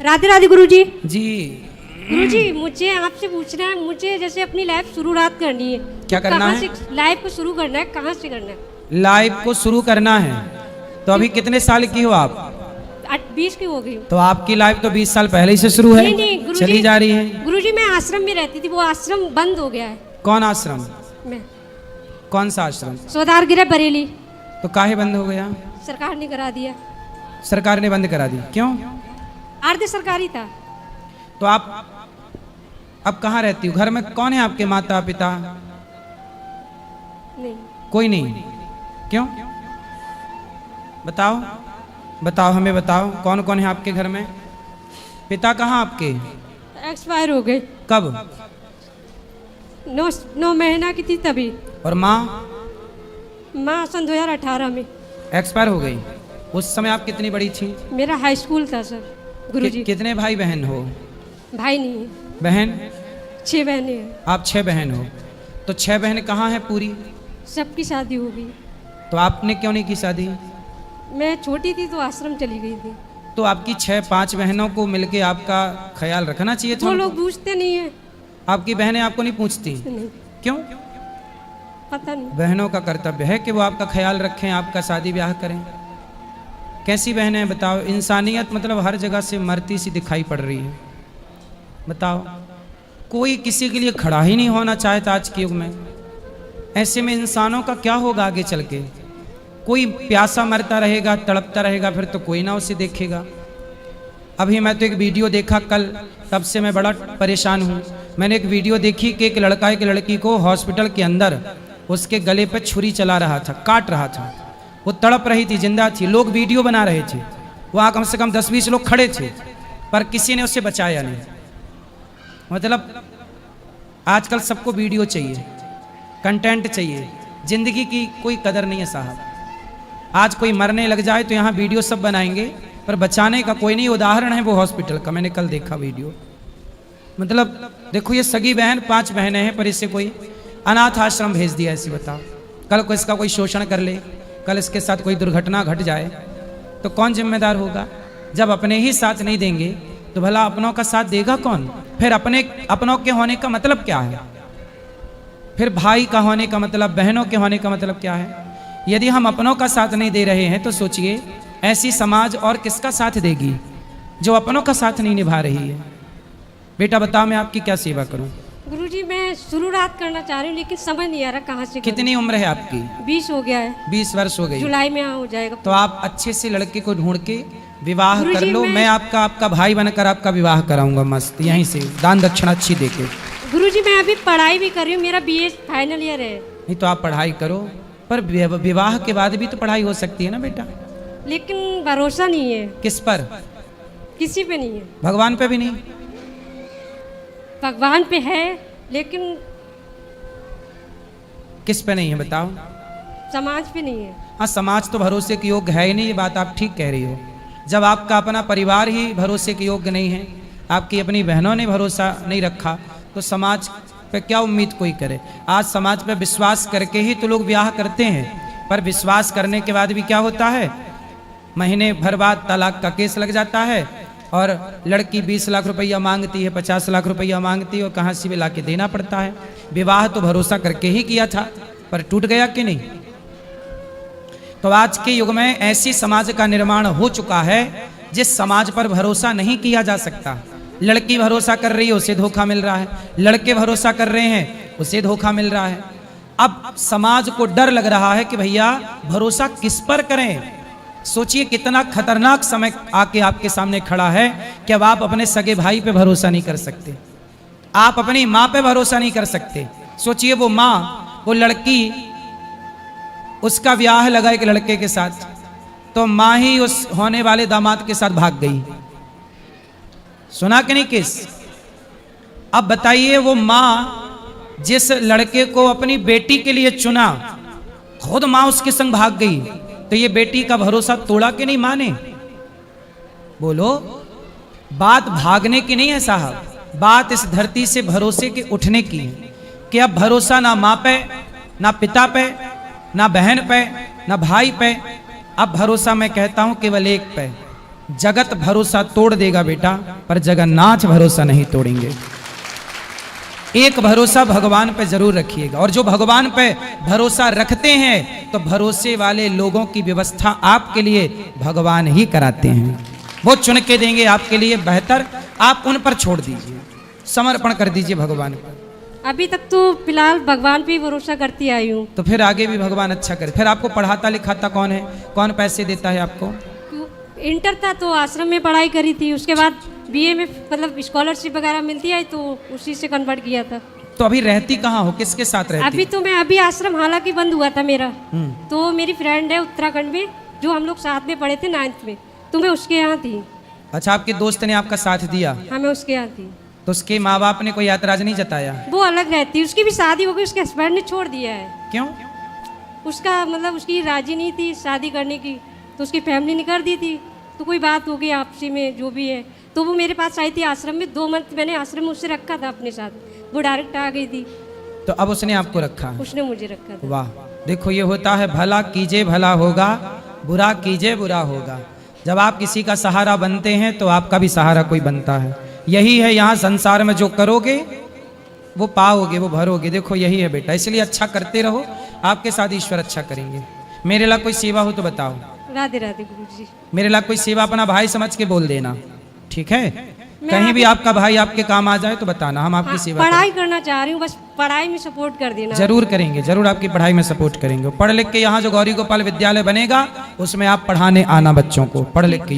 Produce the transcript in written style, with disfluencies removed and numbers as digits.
राधे राधे गुरुजी। जी गुरुजी मुझे आपसे पूछना है, मुझे जैसे अपनी लाइफ शुरुआत करनी है। क्या करना कहाँ है? से लाइफ को शुरू करना है, कहाँ से करना है? लाइफ को शुरू करना है तो अभी कितने साल की हो आप? 20 की हो गई हूँ। तो आपकी लाइफ तो 20 साल पहले ही से शुरू है, नहीं गुरुजी, चली जा रही है। गुरुजी मैं आश्रम में रहती थी, वो आश्रम बंद हो गया है। कौन आश्रम? मैं कौन सा आश्रम? सोदार गिरा बरेली। तो काहे बंद हो गया? सरकार ने करा दिया। सरकार ने बंद करा दी, क्यों? अर्ध सरकारी था। तो आप अब कहाँ रहती हो? घर में कौन है आपके माता पिता? नहीं कोई नहीं, क्यों? बताओ बताओ, हमें बताओ कौन कौन है आपके घर में? पिता कहाँ आपके? एक्सपायर हो गए। कब? 9 महीना की थी तभी। और माँ? माँ सन 2018 में एक्सपायर हो गई। उस समय आप कितनी बड़ी थी? मेरा हाई स्कूल था सर। गुरुजी कितने भाई बहन हो? भाई नहीं है, बहन? 6 बहनें हैं। आप 6 बहन हो, तो 6 बहन कहाँ है पूरी? सबकी शादी हो गई। तो आपने क्यों नहीं की शादी? मैं छोटी थी तो आश्रम चली गई थी। तो आपकी 6-5 बहनों को मिलके आपका ख्याल रखना चाहिए था। वो लोग पूछते नहीं है। आपकी बहनें आपको नहीं पूछती? नहीं क्यों? पता नहीं। बहनों का कर्तव्य है कि वो आपका ख्याल रखें, आपका शादी ब्याह करें। कैसी बहनें हैं बताओ? इंसानियत मतलब हर जगह से मरती सी दिखाई पड़ रही है। बताओ, कोई किसी के लिए खड़ा ही नहीं होना चाहता आज के युग में। ऐसे में इंसानों का क्या होगा आगे चल के? कोई प्यासा मरता रहेगा, तड़पता रहेगा, फिर तो कोई ना उसे देखेगा। अभी मैं तो एक वीडियो देखा कल, तब से मैं बड़ा परेशान हूँ। मैंने एक वीडियो देखी कि एक लड़का एक लड़की को हॉस्पिटल के अंदर उसके गले पे छुरी चला रहा था, काट रहा था। वो तड़प रही थी, जिंदा थी, लोग वीडियो बना रहे थे। वहाँ कम से कम 10-20 लोग खड़े थे, पर किसी ने उसे बचाया नहीं। मतलब आजकल सबको वीडियो चाहिए, कंटेंट चाहिए, जिंदगी की कोई कदर नहीं है साहब। आज कोई मरने लग जाए तो यहाँ वीडियो सब बनाएंगे, पर बचाने का कोई नहीं। उदाहरण है वो हॉस्पिटल का, मैंने कल देखा वीडियो। मतलब देखो, ये सगी बहन 5 बहनें हैं, पर इसे कोई अनाथ आश्रम भेज दिया। ऐसे बताओ, कल को इसका कोई शोषण कर ले, कल इसके साथ कोई दुर्घटना घट जाए तो कौन जिम्मेदार होगा? जब अपने ही साथ नहीं देंगे तो भला अपनों का साथ देगा कौन? फिर अपनों के होने का मतलब क्या है? फिर भाई का होने का मतलब, बहनों के होने का मतलब क्या है? यदि हम अपनों का साथ नहीं दे रहे हैं तो सोचिए ऐसी समाज और किसका साथ देगी जो अपनों का साथ नहीं निभा रही है। बेटा बताओ, मैं आपकी क्या सेवा करूं? गुरुजी मैं शुरुआत करना चाह रही हूँ, लेकिन समझ नहीं आ रहा कहाँ से करूं। कितनी उम्र है आपकी? 20 हो गया है। 20 वर्ष हो गई। जुलाई में हो जाएगा। तो आप अच्छे से लड़के को ढूंढ के विवाह कर लो। मैं मैं आपका भाई बनकर आपका विवाह कराऊंगा, मस्त यहीं से दान दक्षिणा अच्छी देके। गुरुजी मैं अभी पढ़ाई भी कर रही हूँ, मेरा BA फाइनल ईयर है। नहीं तो आप पढ़ाई करो, पर विवाह के बाद भी तो पढ़ाई हो सकती है ना बेटा। लेकिन भरोसा नहीं है। किस पर? किसी पे नहीं है। भगवान पे भी नहीं? भगवान पे है, लेकिन किस पे नहीं है बताओ? समाज पे नहीं है। हाँ, समाज तो भरोसे के योग्य है ही नहीं, ये बात आप ठीक कह रही हो। जब आपका अपना परिवार ही भरोसे के योग्य नहीं है, आपकी अपनी बहनों ने भरोसा नहीं रखा, तो समाज पे क्या उम्मीद कोई करे? आज समाज पे विश्वास करके ही तो लोग ब्याह करते हैं, पर विश्वास करने के बाद भी क्या होता है? महीने भर बाद तलाक का केस लग जाता है, और लड़की 20 लाख रुपया मांगती है, 50 लाख रुपया मांगती है, और कहाँ से भी ला के देना पड़ता है। विवाह तो भरोसा करके ही किया था, पर टूट गया कि नहीं? तो आज के युग में ऐसी समाज का निर्माण हो चुका है जिस समाज पर भरोसा नहीं किया जा सकता। लड़की भरोसा कर रही है, उसे धोखा मिल रहा है। लड़के भरोसा कर रहे हैं, उसे धोखा मिल रहा है। अब समाज को डर लग रहा है कि भैया भरोसा किस पर करें। सोचिए कितना खतरनाक समय आके आपके सामने खड़ा है कि अब आप अपने सगे भाई पे भरोसा नहीं कर सकते, आप अपनी माँ पे भरोसा नहीं कर सकते। सोचिए वो माँ, वो लड़की, उसका ब्याह लगा एक लड़के के साथ, तो माँ ही उस होने वाले दामाद के साथ भाग गई। सुना कि नहीं किस? अब बताइए, वो माँ जिस लड़के को अपनी बेटी के लिए चुना, खुद माँ उसके संग भाग गई, तो ये बेटी का भरोसा तोड़ा कि नहीं माँ ने? बोलो, बात भागने की नहीं है साहब, बात इस धरती से भरोसे के उठने की है कि अब भरोसा ना माँ पे, ना पिता पे, ना बहन पे, ना भाई पे। अब भरोसा मैं कहता हूं केवल एक पे, जगत भरोसा तोड़ देगा बेटा, पर जगन्नाथ भरोसा नहीं तोड़ेंगे। एक भरोसा भगवान पे जरूर रखिएगा, और जो भगवान पे भरोसा रखते हैं तो भरोसे वाले लोगों की व्यवस्था आपके लिए भगवान ही कराते हैं। वो चुन के देंगे आपके लिए बेहतर, आप उन पर छोड़ दीजिए, समर्पण कर दीजिए भगवान पर। अभी तक तो फिलहाल भगवान पे ही भरोसा करती आई हूँ। तो फिर आगे भी भगवान अच्छा करे। फिर आपको पढ़ाता लिखाता कौन है, कौन पैसे देता है आपको? इंटर था तो आश्रम में पढ़ाई करी थी, उसके बाद बीए में मतलब स्कॉलरशिप वगैरह मिलती है तो उसी से कन्वर्ट किया था। तो अभी रहती कहाँ हो, किसके साथ रहती? अभी तो मैं अभी आश्रम हालांकि बंद हुआ था मेरा, तो मेरी फ्रेंड है उत्तराखंड में जो हम लोग साथ में पढ़े थे 9th में, तो मैं उसके यहाँ थी। अच्छा, आपके दोस्त ने आपका साथ दिया? हाँ, मैं उसके यहाँ थी। तो उसके माँ बाप ने कोई ऐतराज नहीं जताया? वो अलग रहती, उसकी भी शादी हो गई, उसके हस्बैंड ने छोड़ दिया है। क्यों? उसका मतलब उसकी राजी नहीं थी शादी करने की, तो उसकी फैमिली ने कर दी थी। तो कोई बात हो गई आपसी में जो भी है, तो वो मेरे पास आई थी आश्रम में। 2 मंथ मैंने आश्रम में उससे रखा था अपने साथ, वो डायरेक्ट आ गई थी। तो अब उसने आपको रखा? उसने मुझे रखा था। वाह, देखो ये होता है, भला कीजिए भला होगा, बुरा कीजिए बुरा होगा। जब आप किसी का सहारा बनते हैं तो आपका भी सहारा कोई बनता है। यही है यहाँ संसार में, जो करोगे वो पाओगे, वो भरोगे। देखो यही है बेटा, इसलिए अच्छा करते रहो, आपके साथ ईश्वर अच्छा करेंगे। मेरे लिए कोई सेवा हो तो बताओ। राधे राधे गुरुजी। मेरे लिए कोई सेवा अपना भाई समझ के बोल देना, ठीक है? कहीं भी आपका भाई आपके काम आ जाए तो बताना, हम आपकी सेवा पढ़ाई करना चाह रही हूँ, बस पढ़ाई में सपोर्ट कर देना। जरूर करेंगे, जरूर आपकी पढ़ाई में सपोर्ट करेंगे। पढ़ लिख के यहाँ जो गौरी गोपाल विद्यालय बनेगा उसमें आप पढ़ाने आना बच्चों को, पढ़ लिख के।